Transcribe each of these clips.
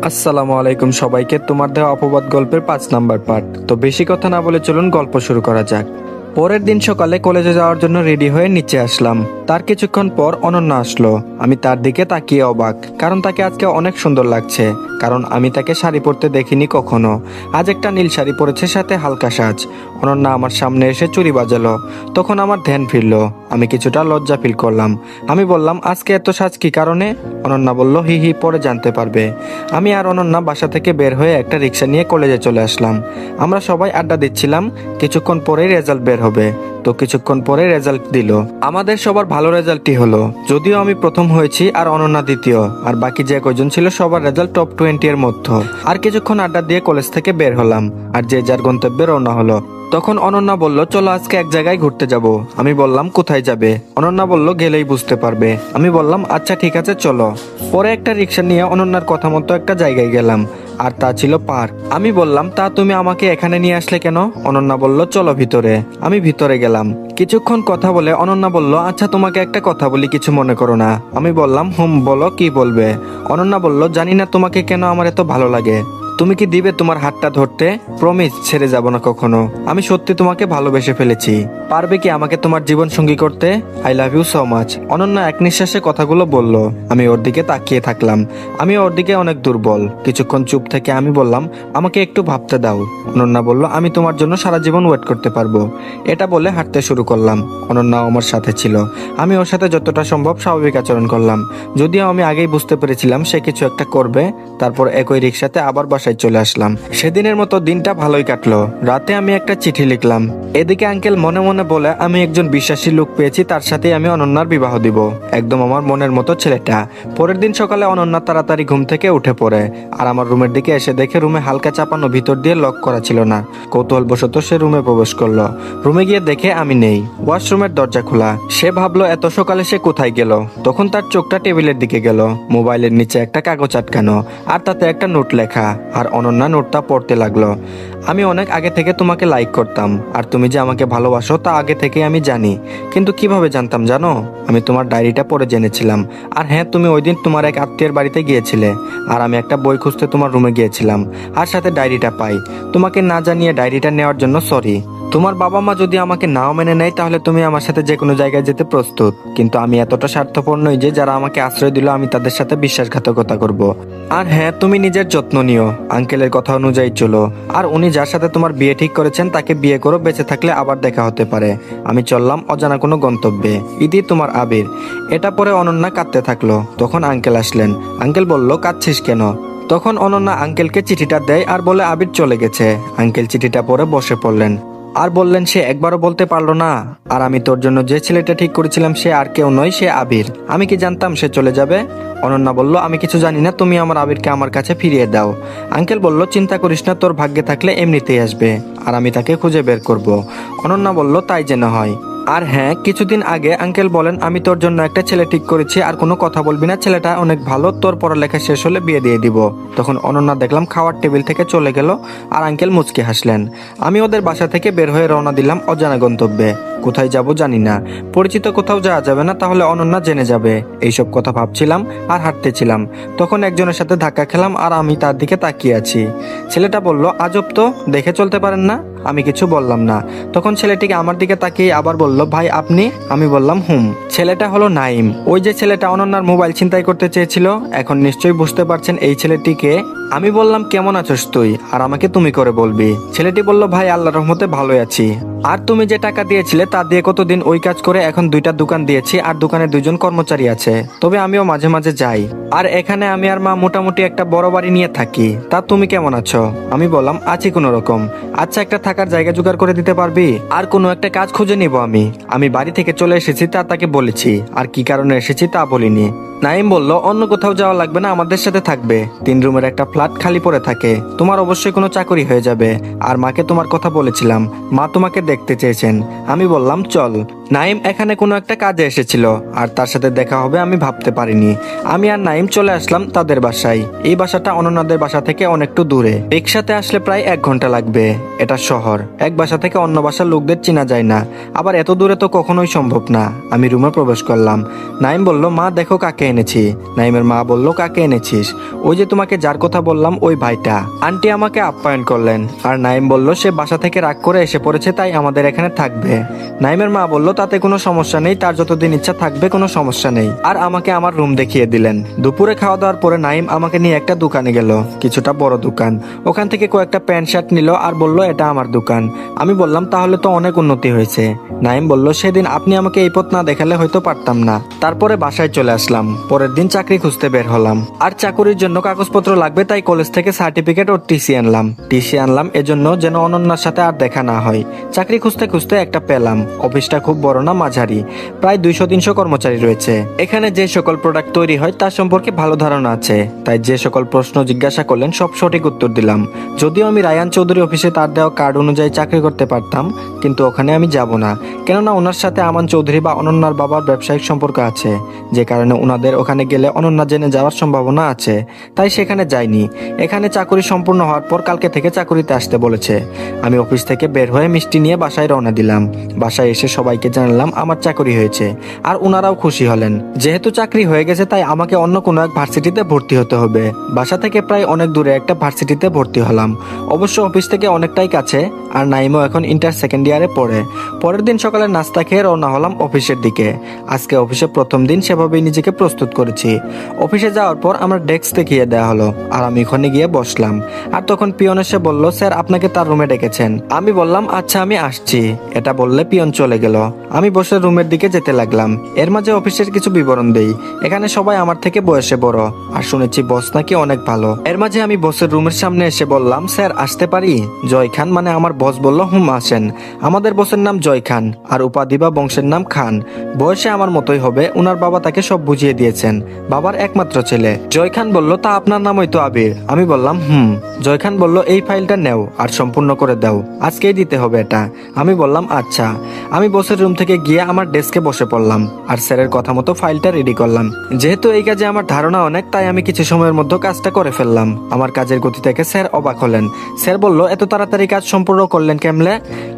আসসালামু আলাইকুম সবাইকে। তোমার দেওয়া অপবাদ গল্পের 5 নাম্বার পার্ট। তো বেশি কথা না বলে চলুন গল্প শুরু করা যাক। পরের দিন সকালে কলেজে যাওয়ার জন্য রেডি হয়ে নিচে আসলাম। তার কিছুক্ষণ পর অনন্যা আসলো। আমি তার দিকে তাকিয়ে অবাক, কারণ তাকে আজকে অনেক সুন্দর লাগছে। কারণ আমি তাকে শাড়ি পরতে দেখিনি কখনো। আজ একটা নীল শাড়ি পরেছে, সাথে হালকা সাজ। অনন্যা আমার সামনে এসে চুরি বাজালো। তখন আমার ধ্যান ফিরলো। আমি কিছুটা লজ্জা ফিল করলাম। আমি বললাম, আজকে এত সাজ কি কারণে? অনন্যা বলল, হি হি, পরে জানতে পারবে। আমি আর অনন্যা বাসা থেকে বের হয়ে একটা রিক্সা নিয়ে কলেজে চলে আসলাম। আমরা সবাই আড্ডা দিচ্ছিলাম। কিছুক্ষণ পরেই রেজাল্ট বের হবে। তো কিছুক্ষণ পরে রেজাল্ট দিল। আমাদের সবার ভালো রেজাল্টই হলো। যদিও আমি প্রথম হয়েছি আর অনন্যা দ্বিতীয়, আর বাকি যে কয়জন ছিল সবার রেজাল্ট টপ 20 এর মধ্যে। আর কিছুক্ষণ আড্ডা দিয়ে কলেজ থেকে বের হলাম, আর যে যার গন্তব্যে রওনা হলো। তখন অনন্যা বলল, চলো আজকে এক জায়গায় ঘুরতে যাব। আমি বললাম, কোথায় যাবে? অনন্যা বলল, গেলেই বুঝতে পারবে। আমি বললাম, আচ্ছা ঠিক আছে চলো। পরে একটা রিক্সা নিয়ে অনন্যার কথা মতো একটা জায়গায় গেলাম, আর তা ছিল পার্ক। আমি বললাম, তা তুমি আমাকে এখানে নিয়ে আসলে কেন? অনন্যা বলল, চলো ভিতরে। আমি ভিতরে গেলাম। কিছুক্ষণ কথা বলে অনন্যা বলল, আচ্ছা তোমাকে একটা কথা বলি, কিছু মনে করো না। আমি বললাম, বলো, কি বলবে? অনন্যা বলল, জানি না তোমাকে কেন আমার এত ভালো লাগে। তুমি কি দিবে তোমার হাতটা ধরতে? প্রমিস, ছেড়ে যাব না কখনো। আমি সত্যি তোমাকে ভালোবেসে ফেলেছি। পারবে কি আমাকে তোমার জীবন সঙ্গী করতে? I love you so much. Ananya এক নিঃশ্বাসে কথাগুলো বলল। আমি ওর দিকে তাকিয়ে থাকলাম। আমি ওর দিকে অনেক দুর্বল। কিছুক্ষণ চুপ থেকে আমি বললাম, আমাকে একটু ভাবতে দাও। অনন্যা বলল, আমি তোমার জন্য সারা জীবন ওয়েট করতে পারবো। এটা বলে হাঁটতে শুরু করলাম। অনন্যাও আমার সাথে ছিল। আমি ওর সাথে যতটা সম্ভব স্বাভাবিক আচরণ করলাম, যদিও আমি আগেই বুঝতে পেরেছিলাম সে কিছু একটা করবে। তারপর একই রিক্সাতে আবার বাসায় চলে আসলাম। সেদিনের মতো দিনটা ভালোই কাটলো। রাতে আমি একটা চিঠি লিখলাম। এদিকে আঙ্কেল মনে মনে বলে, আমি একজন বিশ্বাসী লোক পেয়েছি, তার সাথে আমি অনন্যার বিবাহ দিব। একদম আমার মনের মতো ছেলেটা। পরের দিন সকালে অনন্যা তাড়াতাড়ি ঘুম থেকে উঠে পড়ে, আর আমার রুমের দিকে এসে দেখে রুমে হালকা চাপানো, ভিতর দিয়ে লক করা ছিল না। কৌতূহলবশত সে রুমে প্রবেশ করলো। রুমে গিয়ে দেখে আমি নেই। ওয়াশরুমের দরজা খোলা। সে ভাবলো এত সকালে সে কোথায় গেল। তখন তার চোখটা টেবিলের দিকে গেল। মোবাইলের নিচে একটা কাগজ আটকানো, আর তাতে একটা নোট লেখা। আর অনন্যা নোটটা পড়তে লাগলো। আমি অনেক আগে থেকে তোমাকে লাইক করতাম, আর তুমি যে আমাকে ভালোবাসো তা আগে থেকে আমি জানি। কিন্তু কিভাবে জানতাম জানো? আমি তোমার ডায়েরিটা পড়ে জেনেছিলাম। আর হ্যাঁ, তুমি ওই দিন তোমার এক আত্মীয়ের বাড়িতে গিয়েছিলে, আর আমি একটা বই খুঁজতে তোমার রুমে গিয়েছিলাম, আর সাথে ডায়েরিটা পাই। তোমাকে না জানিয়ে ডায়েরিটা নেওয়ার জন্য সরি। তোমার বাবা মা যদি আমাকে নাও মেনে নেয়, তাহলে তুমি আমার সাথে যে কোনো জায়গায় যেতে প্রস্তুত। কিন্তু আমি এতটা স্বার্থপর নই যে যারা আমাকে আশ্রয় দিল আমি তাদের সাথে বিশ্বাসঘাতকতা করব। আর হ্যাঁ, তুমি নিজের যত্ন নিও। আঙ্কেলের কথা অনুযায়ী চলো। আর উনি যার সাথে তোমার বিয়ে ঠিক করেছেন তাকে বিয়ে করো, বেঁচে থাকলে আবার দেখা হতে পারে। আমি চললাম অজানা কোনো গন্তব্যে। ইদি, তোমার আবির। এটা পরে অনন্যা কাঁদতে থাকলো। তখন আঙ্কেল আসলেন। আঙ্কেল বলল, কাঁদছিস কেন? তখন অনন্যা আঙ্কেলকে চিঠিটা দেয় আর বলে, আবির চলে গেছে। আঙ্কেল চিঠিটা পরে বসে পড়লেন আর বললেন, সে একবারও বলতে পারলো না। আর আমি তোর জন্য যে ছেলেটা ঠিক করেছিলাম সে আর কেউ নয়, সে আবির। আমি কি জানতাম সে চলে যাবে? অনন্যা বলল, আমি কিছু জানি না, তুমি আমার আবিরকে আমার কাছে ফিরিয়ে দাও। আঙ্কেল বলল, চিন্তা করিস না, তোর ভাগ্যে থাকলে এমনিতেই আসবে, আর আমি তাকে খুঁজে বের করব। অনন্যা বলল, তাই যেন হয়। আর হ্যাঁ, কিছুদিন আগে আঙ্কেল বলেন, আমি তোর জন্য একটা ছেলে ঠিক করেছি, আর কোনো কথা বলবি না, ছেলেটা অনেক ভালো, তোর পড়ালেখা শেষ হলে বিয়ে দিয়ে দিব। তখন অনন্যা দেখলাম খাওয়ার টেবিল থেকে চলে গেল, আর আঙ্কেল মুচকে হাসলেন। আমি ওদের বাসা থেকে বের হয়ে রওনা দিলাম অজানা গন্তব্যে। কোথায় যাব জানি না। পরিচিত কোথাও যাওয়া যাবে না, তাহলে অনন্যা জেনে যাবে। এইসব কথা ভাবছিলাম আর হাঁটতেছিলাম। তখন একজনের সাথে ধাক্কা খেলাম, আর আমি তার দিকে তাকিয়ে আছি। ছেলেটা বলল, আজব তো, দেখে চলতে পারেন না? আমি কিছু বললাম না। তখন ছেলেটিকে আমার দিকে তাকিয়ে আবার বলল, ভাই আপনি? আমি বললাম, ছেলেটা হলো নাইম, ওই যে ছেলেটা অনন্যার মোবাইল ছিনতাই করতে চেয়েছিল। এখন নিশ্চয়ই বুঝতে পারছেন এই ছেলেটিকে। আমি বললাম, কেমন আছোস তুই? আর আমাকে তুমি করে বলবি। ছেলেটি বলল, ভাই আল্লাহর রহমতে ভালোই আছি। আর তুমি যে টাকা দিয়েছিলে তা দিয়ে কতদিন ওই কাজ করে এখন 2টা দোকান দিয়েছি, আর দোকানে 2জন কর্মচারী আছে। তবে আমিও মাঝে মাঝে যাই। আর এখানে আমি আর মা মোটামুটি একটা বড় বাড়ি নিয়ে থাকি। তা তুমি কেমন আছো? আমি বললাম, আছি কোনো রকম। আচ্ছা, একটা থাকার জায়গা জোগাড় করে দিতে পারবি? আর কোনো একটা কাজ খুঁজে নিব। আমি বাড়ি থেকে চলে এসেছি তা তাকে বলেছি, আর কি কারণে এসেছি তা বলিনি। নাইম বলল, অন্য কোথাও যাওয়া লাগবে না, আমাদের সাথে থাকবে। 3 রুমের একটা ফ্ল্যাট খালি পড়ে থাকে, তোমার অবশ্যই কোনো চাকরি হয়ে যাবে। আর মাকে তোমার কথা বলেছিলাম, মা তোমাকে দেখতে চেয়েছেন। আমি বললাম, চল। নাইম এখানে কোনো একটা কাজে এসেছিল আর তার সাথে দেখা হবে আমি ভাবতে পারিনি। আমি আর নাইম চলে আসলাম তাদের বাসায়। এই বাসাটা অনন্যাদের বাসা থেকে অনেকটু দূরে, রিক্সাতে আসলে প্রায় 1 ঘন্টা লাগবে। এটা শহর, এক বাসা থেকে অন্য বাসার লোকদের চেনা যায় না, আবার এত দূরে তো কখনোই সম্ভব না। আমি রুমে প্রবেশ করলাম। নাইম বলল, মা দেখো কাকে এনেছি। নাইমের মা বলল, কাকে এনেছিস? ওই যে তোমাকে যার কথা বললাম ওই ভাইটা। আন্টি আমাকে আপ্যায়ন করলেন আর নাইম বলল সে বাসা থেকে রাগ করে এসে পড়েছে, তাই আমাদের এখানে থাকবে। নাইমের মা বলল, তাতে কোনো সমস্যা নেই, তার যতদিন ইচ্ছা থাকবে, কোনো সমস্যা নেই। আর আমাকে আমার রুম দেখিয়ে দিলেন। দুপুরে খাওয়া দাওয়ার পরে নাইম আমাকে নিয়ে একটা দোকানে গেল, কিছুটা বড় দোকান। ওখান থেকে কয়েকটা প্যান্ট শার্ট নিল আর বলল এটা আমার দোকান। আমি বললাম তাহলে তো অনেক উন্নতি হয়েছে। নাইম বলল, সেদিন আপনি আমাকে এই পথ না দেখালে হয়তো পারতাম না। তারপরে বাসায় চলে আসলাম। পরের দিন চাকরি খুঁজতে বের হলাম। আর চাকরির জন্য কাগজপত্র লাগবে, তাই কলেজ থেকে সার্টিফিকেট ও টিসি আনলাম এজন্য যেন অনন্যার সাথে আর দেখা না হয়। চাকরি খুঁজতে খুঁজতে একটা পেলাম। অফিসটা খুব বড় না, মাঝারি, প্রায় 200-300 কর্মচারী রয়েছে। এখানে যে সকল প্রোডাক্ট তৈরি হয় তার সম্পর্কে ভালো ধারণা আছে, তাই যে সকল প্রশ্ন জিজ্ঞাসা করলেন সব সঠিক উত্তর দিলাম। যদিও আমি রায়ান চৌধুরী অফিসে তার দেওয়া কার্ড অনুযায়ী চাকরি করতে পারতাম, কিন্তু ওখানে আমি যাব না, কেননা ওনার সাথে আমান চৌধুরী বা অনন্যার বাবার ব্যবসায়িক সম্পর্ক আছে, যে কারণে ওনাদের ওখানে গেলে অনন্যা জেনে যাওয়ার সম্ভাবনা আছে, তাই সেখানে যাইনি। এখানে চাকরি সম্পূর্ণ হওয়ার পর কালকে থেকে চাকরিতে আসতে বলেছে। আমি অফিস থেকে বের হয়ে মিষ্টি নিয়ে বাসায় রওনা দিলাম। বাসায় এসে সবাইকে জানালাম আমার চাকরি হয়েছে, আর ওনারাও খুশি হলেন। যেহেতু চাকরি হয়ে গেছে তাই আমাকে অন্য কোনো এক ভার্সিটিতে ভর্তি হতে হবে। বাসা থেকে প্রায় অনেক দূরে একটা ভার্সিটিতে ভর্তি হলাম, অবশ্য অফিস থেকে অনেকটাই কাছে। আর নাইমও এখন ইন্টার সেকেন্ড ইয়ারে পড়ে। পরের দিন সকালে নাস্তা খেয়ে রওনা হলাম অফিসের দিকে। আজকে অফিসে প্রথম দিন, সেভাবেই নিজেকে প্রস্তুত করেছি। অফিসে যাওয়ার পর আমার ডেস্ক দেখিয়ে দেওয়া হলো আর আমি ওখানে গিয়ে বসলাম। আর তখন পিয়ন এসে বলল, স্যার আপনাকে তার রুমে ডেকেছেন। আমি বললাম আচ্ছা আমি আসছি। এটা বললে পিয়ন চলে গেল। আমি বসে রুমের দিকে যেতে লাগলাম। এর মাঝে অফিসের কিছু বিবরণ দেই। এখানে সবাই আমার থেকে বয়সে বড়, আর শুনেছি বস নাকি অনেক ভালো। এর মাঝে আমি বসের রুমের সামনে এসে বললাম, স্যার আসতে পারি? জয় খান মানে আমার বস বলল, হুম আসেন। আমাদের বসের নাম জয় খান আর উপাধি বা বংশের নাম খান। বয়সে আমার মতোই হবে। উনার বাবা তাকে সব বুঝিয়ে দিয়েছেন, বাবার একমাত্র ছেলে। জয় খান বলল, তা আপনার নামই তো আবির। আমি বললাম হুম। জয় খান বলল, এই ফাইলটা নেও আর সম্পূর্ণ করে দাও, আজকেই দিতে হবে এটা। আমি বললাম আচ্ছা। আমি বসের রুম থেকে গিয়ে আমার ডেস্কে বসে পড়লাম আর স্যারের কথা মতো ফাইলটা রেডি করলাম। যেহেতু এই কাজে আমার ধারণা অনেক, তাই আমি কিছু সময়ের মধ্যে কাজটা করে ফেললাম। আমার কাজের গতি থেকে স্যার অবাক হলেন। স্যার বলল, এত তাড়াতাড়ি কাজ সম্পূর্ণ করলেন কেমনে?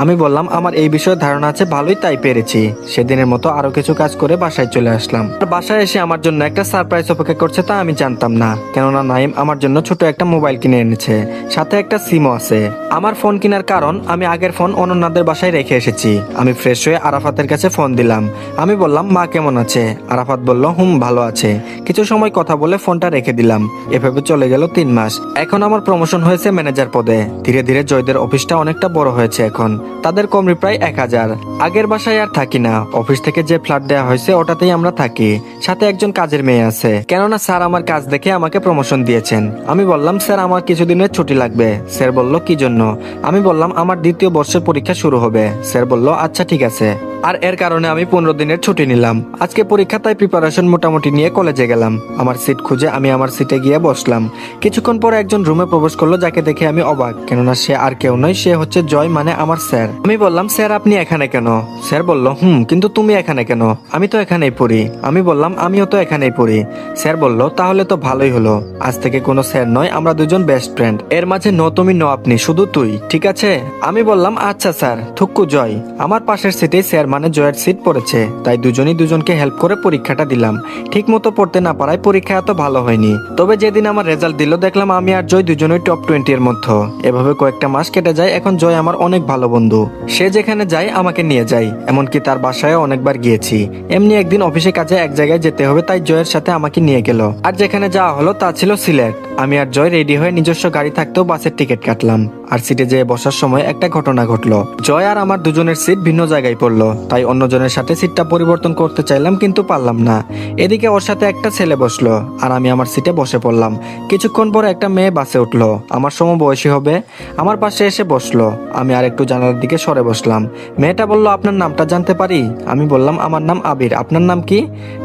আমি বললাম আমার এই বিষয়ে ধারণা আছে ভালোই, তাই পেরেছি। সেদিনের মতো আরো কিছু কাজ করে বাসায় চলে আসলাম। আর বাসায় এসে আমার জন্য একটা সারপ্রাইজ অপেক্ষা করছে তা আমি জানতাম না, কেননা নাইম আমার জন্য ছোট একটা মোবাইল কিনে এনেছে, সাথে একটা সিমও আছে। আমার ফোন কেনার কারণ, আমি আগের ফোন অনন্যাদের বাসায় রেখে এসেছি। আমি ফ্রেশ হয়ে আরাফাতের কাছে ফোন দিলাম। আমি বললাম, মা কেমন আছে? আরাফাত বলল, হুম ভালো আছে। কিছু সময় কথা বলে ফোনটা রেখে দিলাম। এভাবে চলে গেল 3 মাস। এখন আমার প্রমোশন হয়েছে ম্যানেজার পদে। ধীরে ধীরে জয়দের অফিসটা অনেকটা বড় হয়েছে। এখন তাদের কর্মী প্রায় 1000। আগের বাসায় আর থাকি না, অফিস থেকে যে ফ্ল্যাট দেওয়া হয়েছে ওটাতেই আমরা থাকি। সাথে একজন কাজের মেয়ে আছে, কেননা স্যার আমার কাজ দেখে আমাকে প্রমোশন দিয়েছেন। আমি বললাম, স্যার আমার কিছুদিনের ছুটি লাগবে। স্যার বলল, কি জন্য? আমি বললাম, আমার 2য় বর্ষের পরীক্ষা শুরু হবে। স্যার বলল, আচ্ছা ঠিক আছে। আর এর কারণে আমি 15 দিনের ছুটি নিলাম। আজকে পরীক্ষা, তাই প্রিপারেশন মোটামুটি নিয়ে কলেজে গেলাম। আমার সিট খুঁজে আমি আমার সিটে গিয়ে বসলাম। কিছুক্ষণ পরে একজন রুমে প্রবেশ করলো, যাকে দেখে আমি অবাক, কেননা সে আর কেউ নয়, সে হচ্ছে জয়, মানে আমার স্যার। আমি বললাম, স্যার আপনি এখানে কেন? স্যার বলল, কিন্তু তুমি এখানে কেন? আমি তো এখানেই পড়ি। আমি বললাম, আমিও তো এখানেই পড়ি। স্যার বলল, তাহলে তো ভালোই হলো, আজ থেকে কোনো স্যার নয়, আমরা দুজন বেস্ট ফ্রেন্ড। এর মাঝে ন তুমি ন আপনি, শুধু তুই, ঠিক আছে? আমি বললাম, আচ্ছা স্যার। থুক্কু জয়। আমার পাশের সিটে স্যার মানে জয়ের সিট পড়েছে, তাই দুজনই দুজনকে হেল্প করে পরীক্ষাটা দিলাম। ঠিক মতো পড়তে না পারায় পরীক্ষা এত ভালো হয়নি। তবে যেদিন আমার রেজাল্ট দিল, দেখলাম আমি আর জয় দুজনই টপ 20 এর মধ্যে। এভাবে কয়েকটা মাস কেটে যায়। এখন জয় আমার অনেক ভালো বন্ধু। সে যেখানে যায় আমাকে নিয়ে যায়, এমনকি তার বাসায় অনেকবার গিয়েছি। এমনি একদিন অফিসে কাজে এক জায়গায় যেতে হবে, তাই জয়ের সাথে আমাকে নিয়ে গেল। আর যেখানে যাওয়া হলো তা ছিল সিলেট। আমি আর জয় রেডি হয়ে নিজস্ব গাড়ি থাকতেও বাসের টিকিট কাটলাম। আর সিটে যেয়ে বসার সময় একটা ঘটনা ঘটলো। জয় আর আমার দুজনের সিট ভিন্ন জায়গায় পড়লো, তাই অন্যজনের সাথে সিটটা পরিবর্তন করতে চাইলাম, কিন্তু পারলাম না। এদিকে ওর সাথে একটা ছেলে বসলো আর আমি আমার সিটে বসে পড়লাম। কিছুক্ষণ পরে একটা মেয়ে বাসে উঠলো, আমার সমবয়সী হবে। আমার পাশে এসে বসলো। আমি আর একটু জানালার দিকে সরে বসলাম। মেয়েটা বলল, আপনার নামটা জানতে পারি? আমি বললাম, আমার নাম আবির। আপনার নাম কি?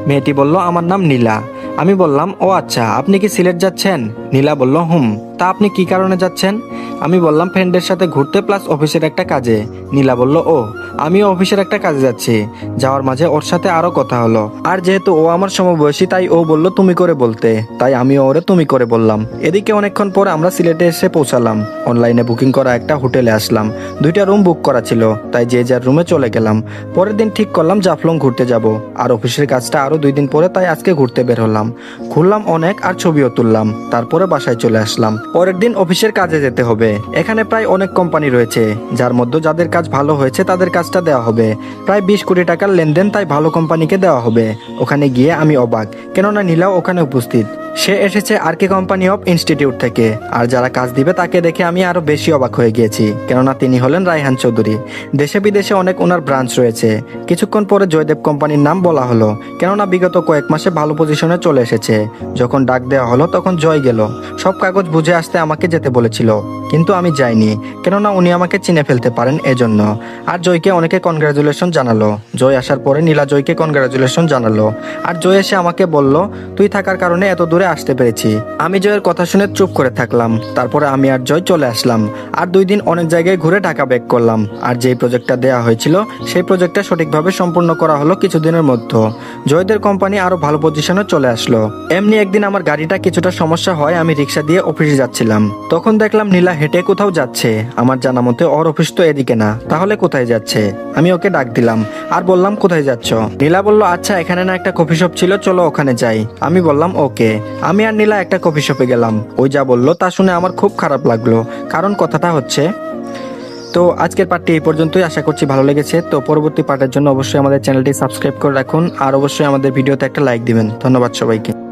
মেয়েটি বলল, আমার নাম নীলা। আমি বললাম, ও আচ্ছা, আপনি কি সিলেট যাচ্ছেন? নীলা বলল, হুম। তা আপনি কি কারণে যাচ্ছেন? আমি বললাম ফ্রেন্ডের সাথে ঘুরতে প্লাস অফিসের একটা কাজে। নীলা বলল, ও আমিও অফিসের একটা কাজে যাচ্ছি। যাওয়ার মাঝে ওর সাথে আরো কথা হলো, আর যেহেতু ও আমার সমবয়সী তাই ও বলল তুমি করে বলতে, তাই আমিও ওরে তুমি করে বললাম। এদিকে অনেকক্ষণ পর আমরা সিলেটে এসে পৌঁছালাম। অনলাইনে বুকিং করা একটা হোটেলে আসলাম। 2টা রুম বুক করা ছিল, তাই যে যার রুমে চলে গেলাম। পরের দিন ঠিক করলাম জাফলং ঘুরতে যাব, আর অফিসের কাজটা আরো 2 দিন পরে, তাই আজকে ঘুরতে বের হলাম। ঘুরলাম অনেক আর ছবিও তুললাম, তারপরে বাসায় চলে আসলাম। পরের দিন অফিসের কাজে যেতে হবে। এখানে প্রায় অনেক কোম্পানি রয়েছে, যার মধ্যে যাদের কাজ ভালো হয়েছে তাদের কাজটা দেওয়া হবে। প্রায় 20 কোটি টাকার লেনদেন, তাই ভালো কোম্পানিকে দেওয়া হবে। ওখানে গিয়ে আমি অবাক, কেননা নীলাও ওখানে উপস্থিত। সে এসেছে আর কে কোম্পানি অফ ইনস্টিটিউট থেকে, আর যারা কাজ দিবে তাকে দেখে আমি আরো বেশি অবাক হয়ে গিয়েছি, কেননা তিনি হলেন রায়হান চৌধুরী। দেশে বিদেশে অনেক ওনার ব্রাঞ্চ রয়েছে। কিছুক্ষণ পরে জয়দেব কোম্পানির নাম বলা হলো, কেননা বিগত কয়েক মাসে ভালো পজিশনে চলে এসেছে। যখন ডাক দেওয়া হলো তখন জয় গেল। সব কাগজ বুঝে আসতে আমাকে যেতে বলেছিল, কিন্তু আমি যাইনি, কেননা উনি আমাকে চিনে ফেলতে পারেন এজন্য। আর জয়কে অনেকে কনগ্রাচুলেশন জানালো। জয় আসার পরে নীলা জয়কে কনগ্রাচুলেশন জানালো, আর জয় এসে আমাকে বলল, তুই থাকার কারণে এত দূরে আসতে পেরেছি। আমি জয়ের কথা শুনে চুপ করে থাকলাম। তারপরে আমি আর জয় চলে আসলাম, আর 2 দিন অনেক জায়গায় ঘুরে ঢাকা ব্যাক করলাম। আর যেই প্রজেক্টটা দেওয়া হয়েছিল সেই প্রজেক্টটা সঠিকভাবে সম্পূর্ণ করা হলো কিছুদিনের মধ্যে। জয়দের কোম্পানি আরো ভালো পজিশনে চলে আসলো। এমনি একদিন আমার গাড়িটা কিছুটা সমস্যা হয়, আমি রিক্সা দিয়ে অফিসে যাচ্ছিলাম। তখন দেখলাম নীলা হেঁটে কোথাও যাচ্ছে। আমার জানা মতে ওর অফিস তো এদিকে না, তাহলে কোথায় যাচ্ছে? আমি ওকে ডাক দিলাম আর বললাম, কোথায় যাচ্ছ? নীলা বলল, আচ্ছা এখানে না একটা কফি শপ ছিল, চলো ওখানে যাই। আমি বললাম ওকে। আমি আর নীলা একটা কফি শপে গেলাম। ওই যা বললো তা শুনে আমার খুব খারাপ লাগলো, কারণ কথাটা হচ্ছে। তো আজকের পার্টটি এই পর্যন্তই, আশা করছি ভালো লেগেছে। তো পরবর্তী পার্টের জন্য অবশ্যই আমাদের চ্যানেলটি সাবস্ক্রাইব করে রাখুন, আর অবশ্যই আমাদের ভিডিওতে একটা লাইক দিবেন। ধন্যবাদ সবাইকে।